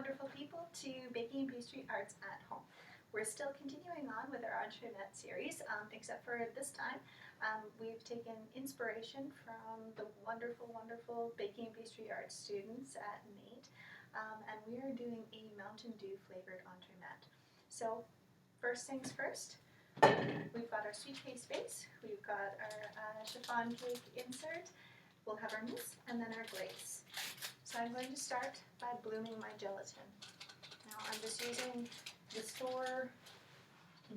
wonderful people, to Baking and Pastry Arts at Home. We're still continuing on with our Entremets series, except for this time we've taken inspiration from the wonderful, wonderful Baking and Pastry Arts students at NATE, and we are doing a Mountain Dew flavored entremet. So first things first, we've got our sweet cake base, we've got our chiffon cake insert, we'll have our mousse, and then our glaze. So I'm going to start by blooming my gelatin. Now I'm just using the store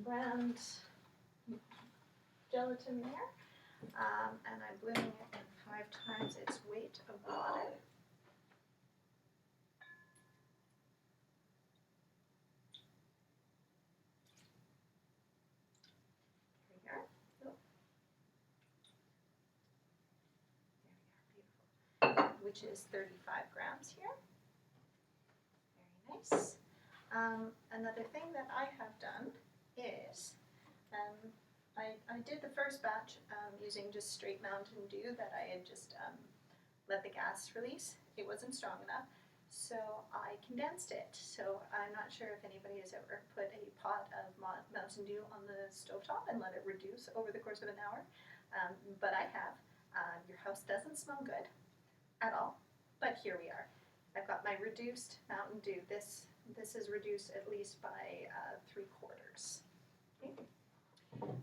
brand gelatin there, and I'm blooming it in 5 times its weight of water. Here we are. Oh. There we are, beautiful. Which is 35 grams here. Very nice. Another thing that I have done is I did the first batch using just straight Mountain Dew that I had just let the gas release. It wasn't strong enough, so I condensed it. So I'm not sure if anybody has ever put a pot of Mountain Dew on the stovetop and let it reduce over the course of an hour, but I have. Your house doesn't smell good at all, but here we are. I've got my reduced Mountain Dew. This is reduced at least by 3/4. Okay.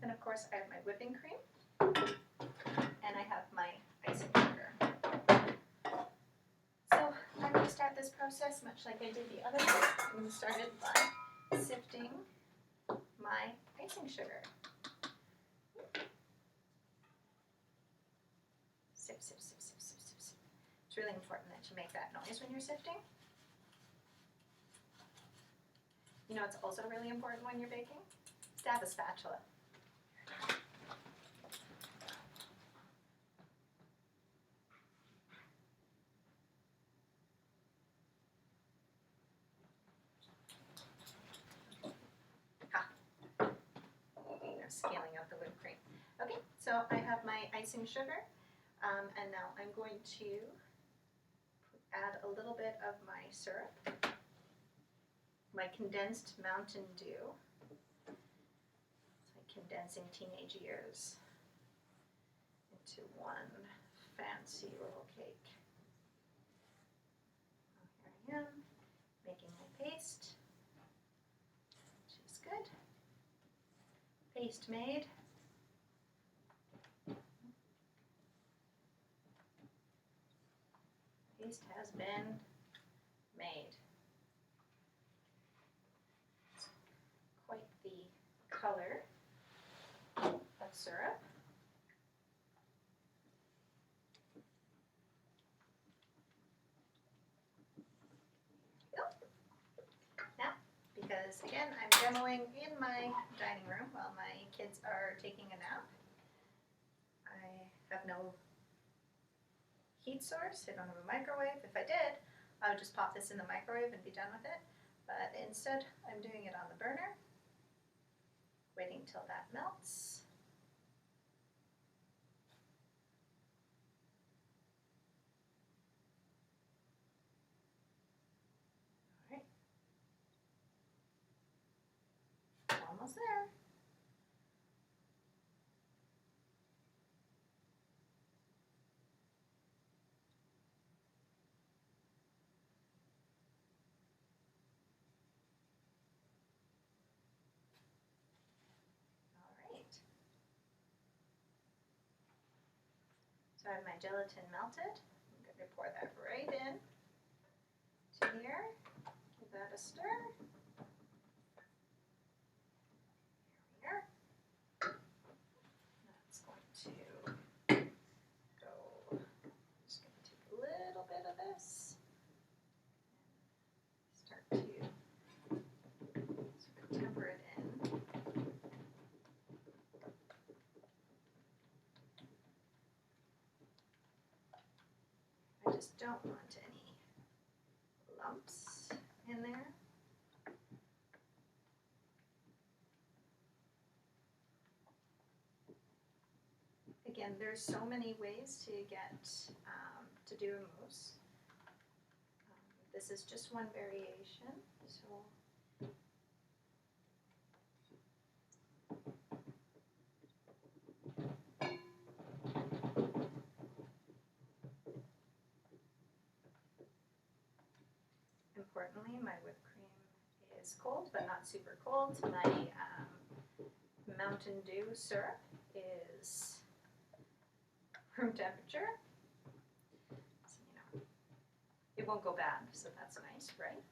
And of course I have my whipping cream, and I have my icing sugar. So I'm going to start this process much like I did the other one. I'm going to start it by sifting my icing sugar. Sip, sip, sip, sip, sip, sip, sip. It's really important that you make that noise when you're sifting. You know, it's also really important when you're baking is to have a spatula. Scaling out the whipped cream. Okay, so I have my icing sugar, and now I'm going to add a little bit of my syrup, my condensed Mountain Dew. It's like condensing teenage years into one fancy little cake. Here I am, making my paste, which is good. Paste made. Paste has been made. Quite the color of syrup. Now, because again, I'm demoing in my dining room while my kids are taking a nap. I have no heat source, I don't have a microwave. If I did, I would just pop this in the microwave and be done with it. But instead, I'm doing it on the burner, waiting till that melts. All right, almost there. So I have my gelatin melted. I'm going to pour that right in to here. Give that a stir. Here we are. That's going to go. I'm just going to take a little bit of this and start to sort of temper it in. I just don't want any lumps in there. Again, there's so many ways to get to do a mousse. this is just one variation. So importantly, my whipped cream is cold, but not super cold. My Mountain Dew syrup is room temperature. So, you know, it won't go bad, so that's nice, right?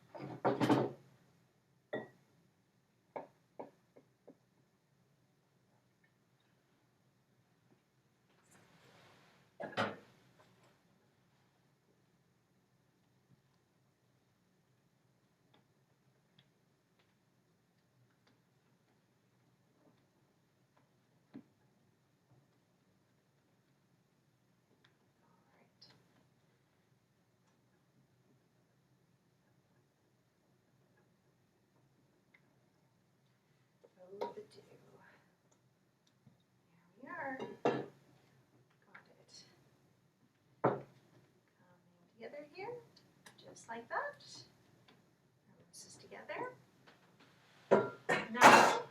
Oh, the dew. Here we are. Got it. Coming together here, just like that. This is together. Now,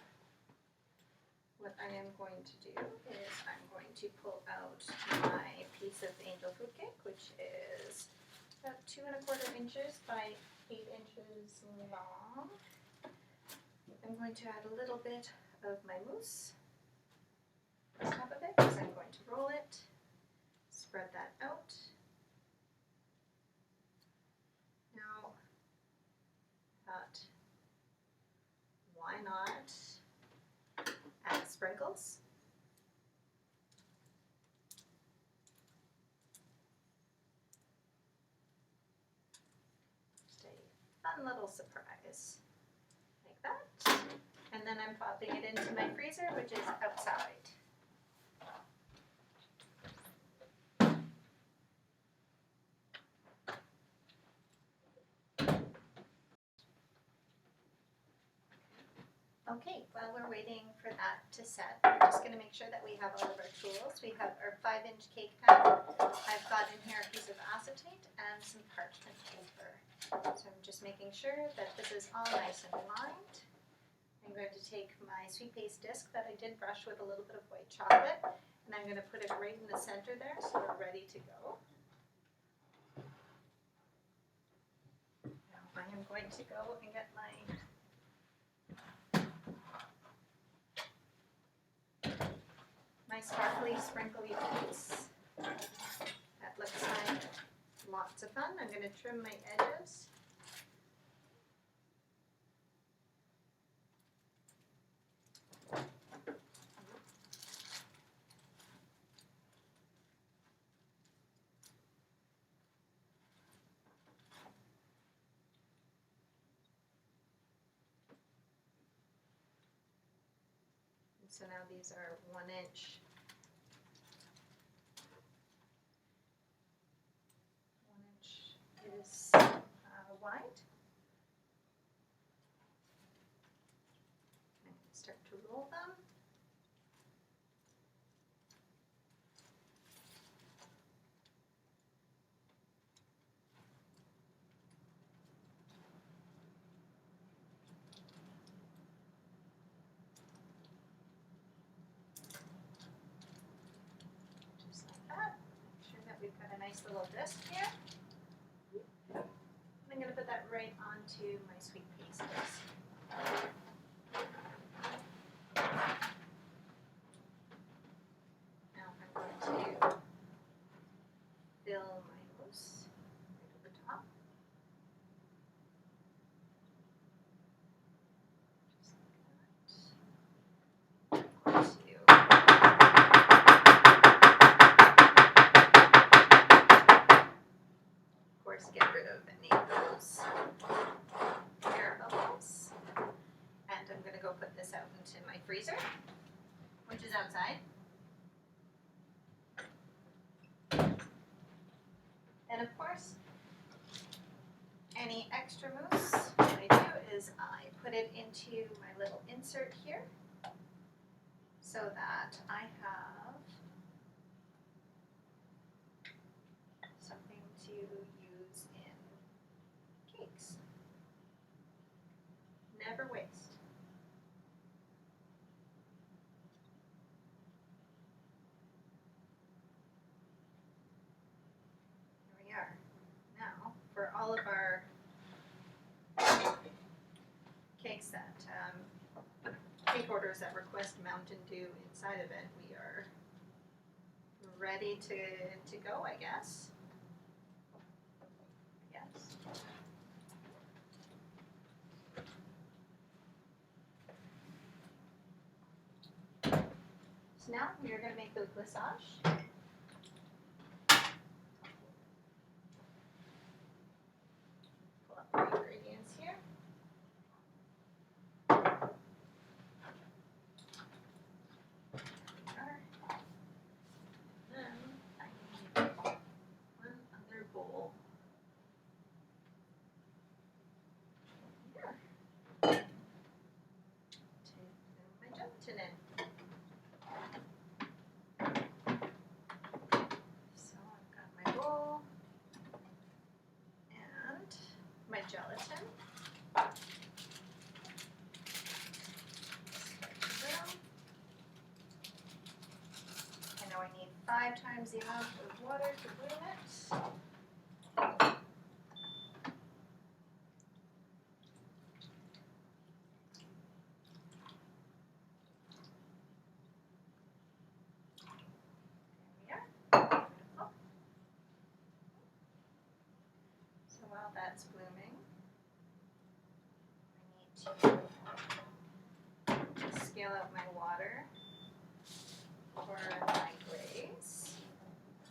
what I am going to do is I'm going to pull out my piece of angel food cake, which is about 2 1/4 inches by 8 inches long. I'm going to add a little bit of my mousse on top of it, because I'm going to roll it, spread that out. Now, why not add sprinkles? Just a fun little surprise, like that. And then I'm popping it into my freezer, which is outside. Okay, while we're waiting for that to set, we're just going to make sure that we have all of our tools. We have our 5-inch cake pan. I've got in here a piece of acetate and some parchment paper. So I'm just making sure that this is all nice and aligned. I'm going to take my sweet paste disc that I did brush with a little bit of white chocolate, and I'm going to put it right in the center there so we're ready to go. Now I am going to go and get my sparkly, sprinkly piece. That looks like lots of fun. I'm going to trim my edges. And so now these are 1 inch. 1 inch is wide. I'm going to start to roll them. Just like that. Make sure that we've got a nice little disc here. I'm going to put that right onto my sweet paste disc. Now I'm going to fill my mousse right at the top. Just like that. I'm going to of course get rid of any of those air bubbles. And I'm going to go put this out into my freezer, which is outside. And of course, any extra mousse, what I do is I put it into my little insert here so that I have something to use in that request Mountain Dew inside of it, we are ready to go, I guess. Yes. So now we are going to make the glissage. Pull up our ingredients here. My gelatin. I know I need 5 times the amount of water to bloom it. There we are. Beautiful. So while that's blooming, I need to scale up my water for my glaze.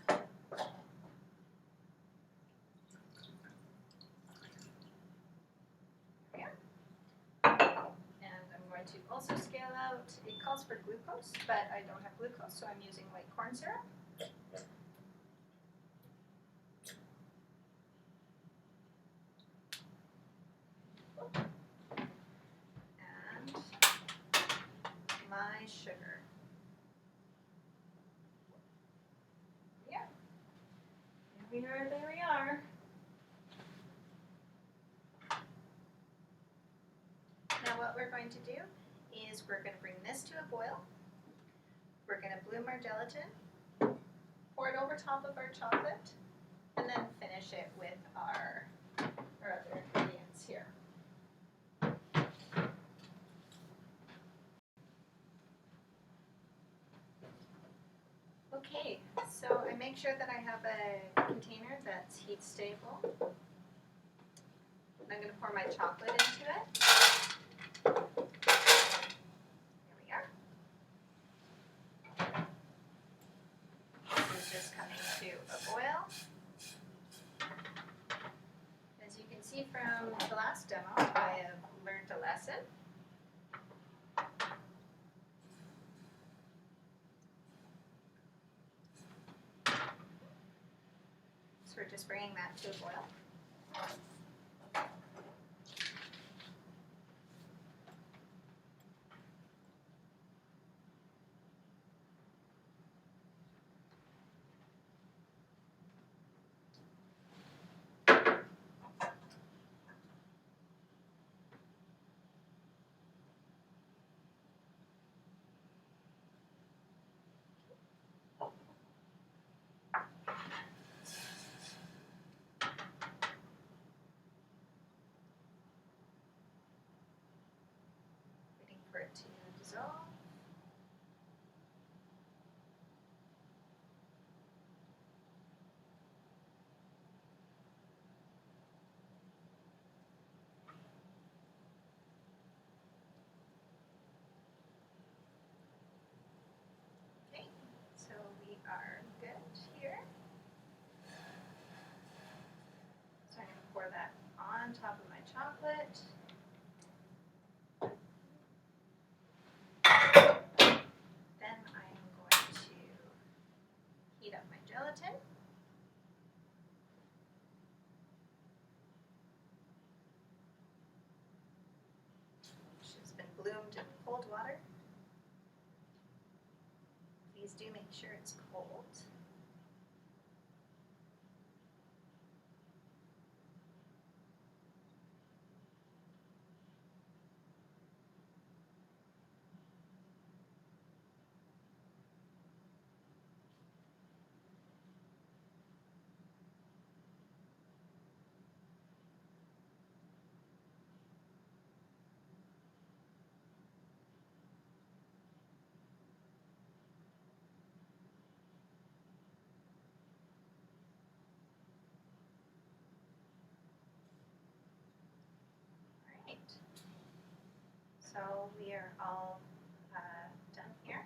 There we are. And I'm going to also scale out, it calls for glucose, but I don't have glucose, so I'm using white corn syrup. And my sugar. Yeah. There we are. Now what we're going to do is we're going to bring this to a boil. We're going to bloom our gelatin, pour it over top of our chocolate, and then finish it with our other ingredients here. Okay, so I make sure that I have a container that's heat stable. I'm going to pour my chocolate into it. Here we are. This is just coming to a boil. As you can see from the last demo, I have learned a lesson. So we're just bringing that to a boil. Waiting for it to dissolve. Okay, so we are good here. So I'm going to pour that on top of my chocolate. Then I'm going to heat up my gelatin. Which has been bloomed in cold water. Please do make sure it's cold. So we are all done here.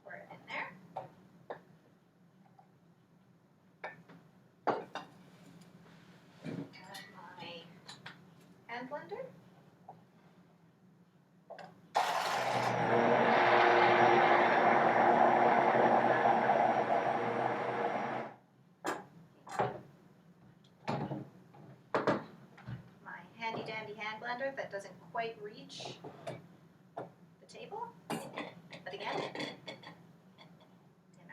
Pour it in there. Add my hand blender. Handy dandy hand blender that doesn't quite reach the table, but again, in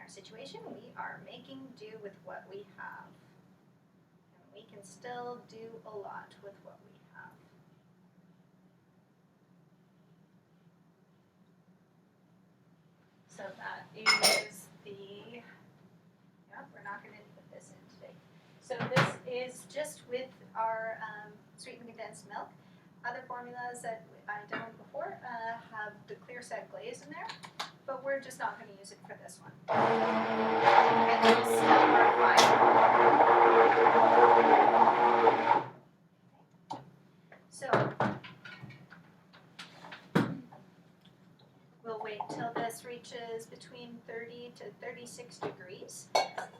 our situation, we are making do with what we have, and we can still do a lot with what we have. So that is the, we're not going to put this in today. So this is just with our sweetened condensed milk. Other formulas that I demoed before have the clear set glaze in there, but we're just not going to use it for this one. And it's still our So we'll wait till this reaches between 30 to 36 degrees.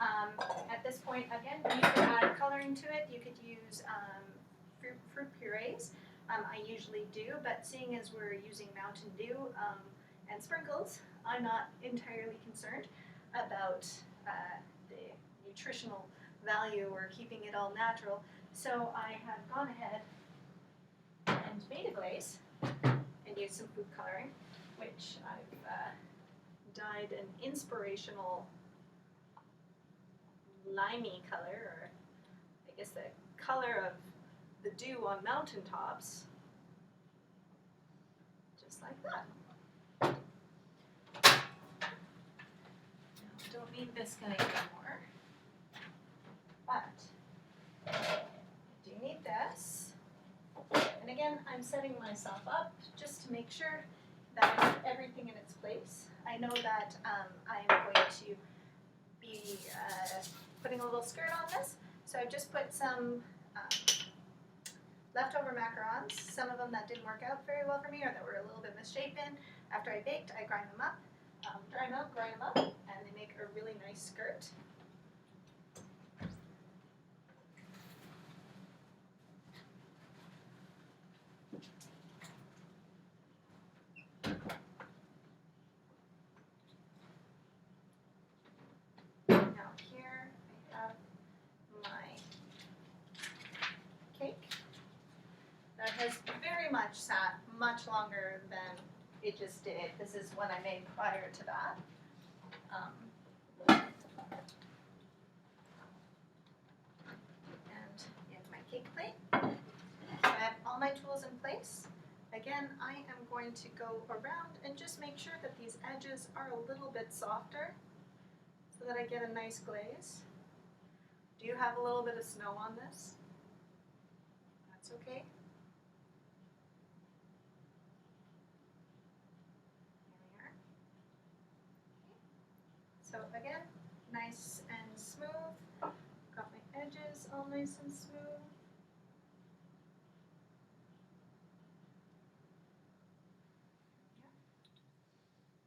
At this point, again, you could add coloring to it. You could use fruit purees. I usually do, but seeing as we're using Mountain Dew and sprinkles, I'm not entirely concerned about the nutritional value or keeping it all natural. So I have gone ahead and made a glaze and used some food coloring, which I've dyed an inspirational limey color, or I guess the color of the dew on mountaintops, just like that. Now, don't need this guy anymore, but I do need this. And again, I'm setting myself up just to make sure that I have everything in its place. I know that I'm going to be putting a little skirt on this, so I've just put some leftover macarons, some of them that didn't work out very well for me or that were a little bit misshapen. After I baked, I grind them up, dry them out, grind them up, and they make a really nice skirt. Now here I have my cake. That has very much sat much longer than it just did. This is one I made prior to that. And here's my cake plate. So I have all my tools in place. Again, I am going to go around and just make sure that these edges are a little bit softer so that I get a nice glaze. Do you have a little bit of snow on this? That's okay. So again, nice and smooth. Got my edges all nice and smooth.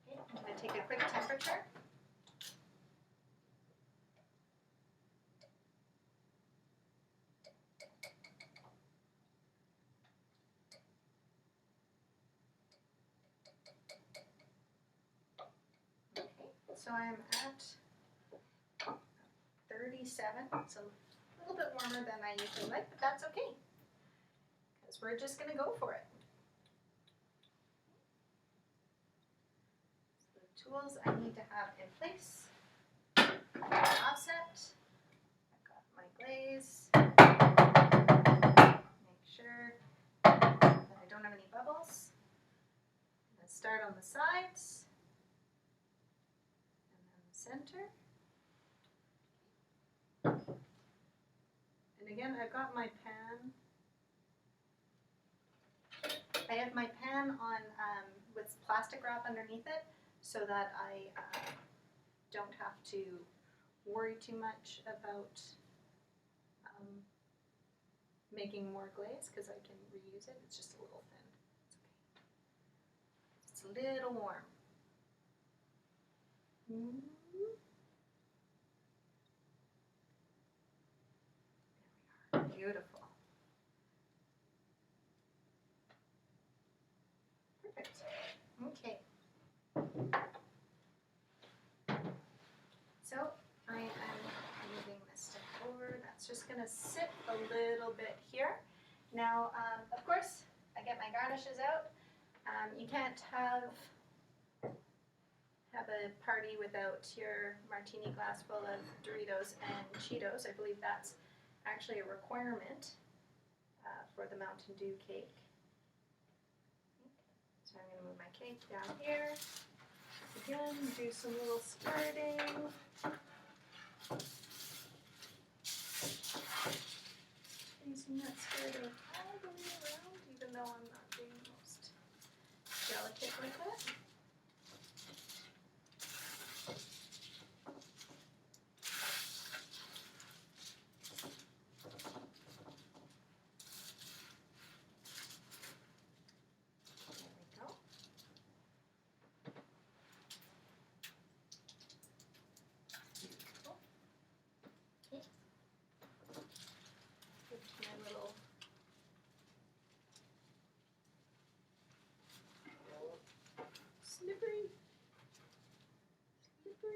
Okay, I'm going to take a quick temperature. So I'm at 37. It's a little bit warmer than I usually like, but that's okay, because we're just going to go for it. So the tools I need to have in place. My offset. I've got my glaze. Make sure that I don't have any bubbles. I'm going to start on the sides. Center. And again, I've got my pan. I have my pan on with plastic wrap underneath it so that I don't have to worry too much about making more glaze, because I can reuse it. It's just a little thin. It's okay. It's a little warm. Beautiful. Perfect. Okay. So I am moving this stuff over. That's just going to sit a little bit here. Now, of course, I get my garnishes out. You can't have a party without your martini glass full of Doritos and Cheetos. I believe that's actually a requirement for the Mountain Dew cake. So I'm going to move my cake down here. Again, do some little spreading. Tracing that spreading all the way around, even though I'm not being the most delicate with it.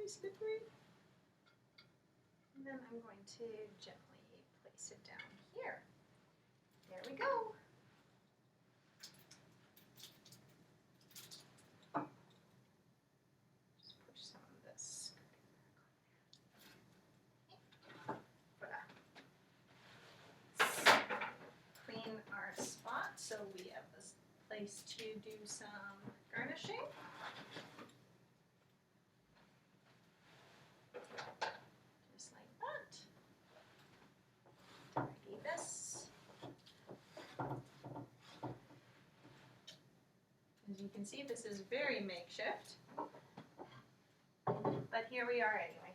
Slippery. And then I'm going to gently place it down here. There we go. Just push some of this clean our spot so we have this place to do some garnishing. As you can see, this is very makeshift, but here we are anyway.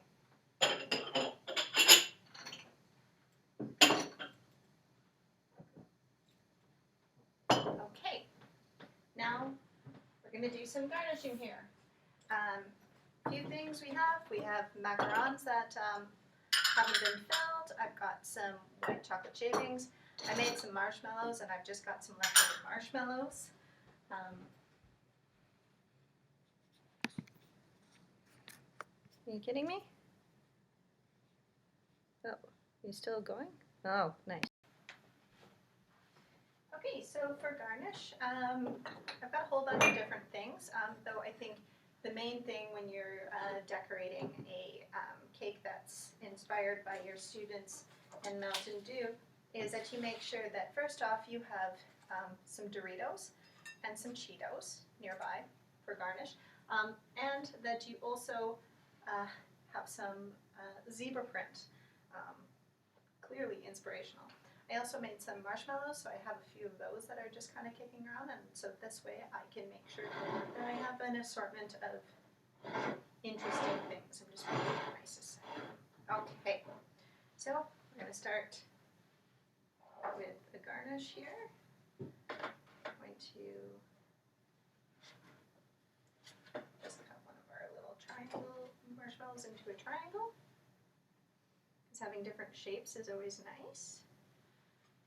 Okay, now we're going to do some garnishing here. A few things we have. We have macarons that haven't been filled. I've got some white chocolate shavings. I made some marshmallows, and I've just got some leftover marshmallows. Are you kidding me? Oh, you still going? Oh, nice. Okay, so for garnish, I've got a whole bunch of different things, though I think the main thing when you're decorating a cake that's inspired by your students and Mountain Dew is that you make sure that first off you have some Doritos and some Cheetos nearby for garnish, and that you also have some zebra print, clearly inspirational. I also made some marshmallows, so I have a few of those that are just kind of kicking around, and so this way I can make sure that I have an assortment of interesting things. I'm just making the nicest. Okay, so we're going to start with the garnish here. I'm going to just cut one of our little triangle marshmallows into a triangle, because having different shapes is always nice,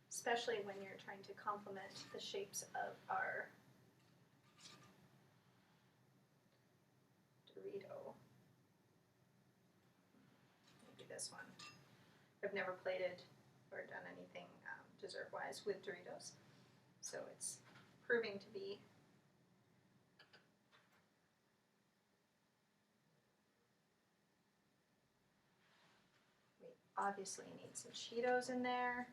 especially when you're trying to complement the shapes of our Dorito. Maybe this one. I've never plated or done anything dessert-wise with Doritos, so it's proving to be we obviously need some Cheetos in there.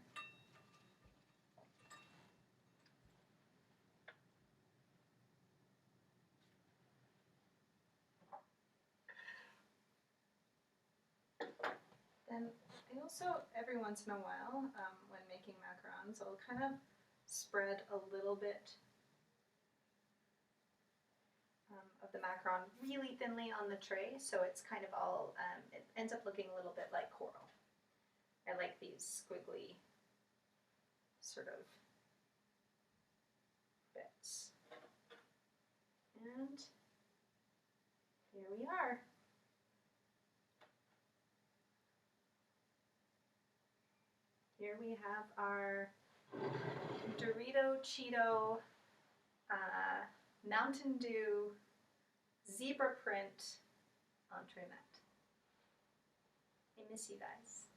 Then I also, every once in a while, when making macarons, I'll kind of spread a little bit of the macaron really thinly on the tray, so it's kind of all, it ends up looking a little bit like coral. I like these squiggly sort of bits. And And here we are. Here we have our Dorito Cheeto Mountain Dew zebra print entremet. I miss you guys.